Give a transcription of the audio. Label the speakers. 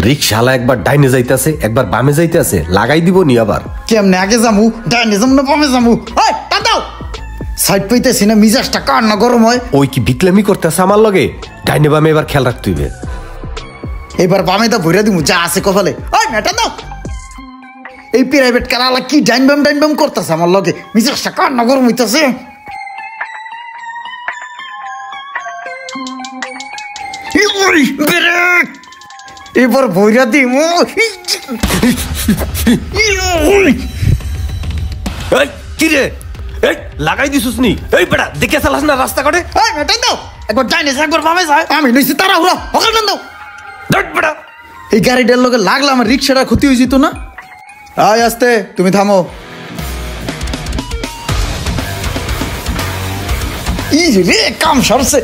Speaker 1: রিকশালা একবার ডাইনে যাইতেছে একবার বামে যাইতেছে, লাগাই দিব নি আবার।
Speaker 2: কেমনে আগে যামু, ডাইনে যামু না বামে যামু? ওই দাদাও সাইড পাইতেছি না, মিজাজটা কার না গরম হয়।
Speaker 1: ওই কি বিটলামি করতেছে আমার লগে? ডাইনে বামে এবার খেয়াল রাখতে হইবে।
Speaker 2: এবার বামে দা ভরে দিমু যা আছে কপালে। ওই মেটা দাও, এই প্রাইভেট কারালা কি ডাইন বাম করতেছে আমার লগে, মিজাজটা কার না গরম হইতেছে। এবার ভৈরা দিমু।
Speaker 1: কি রে লাগাই দিছিস নি? এই বেটা দেখে চালাস না রাস্তা কাটে।
Speaker 2: মেটাই দাও, একবার ডাইনে যা একবার বামে যায়, আমি লইছি তারা হুরা হকাল দাও।
Speaker 1: বেটা
Speaker 2: এই গাড়িটার লগে লাগলে আমার রিক্সাটা ক্ষতি হয়ে যেত না। আয় আস্তে, তুমি থামো। ই রে কাম সরছে।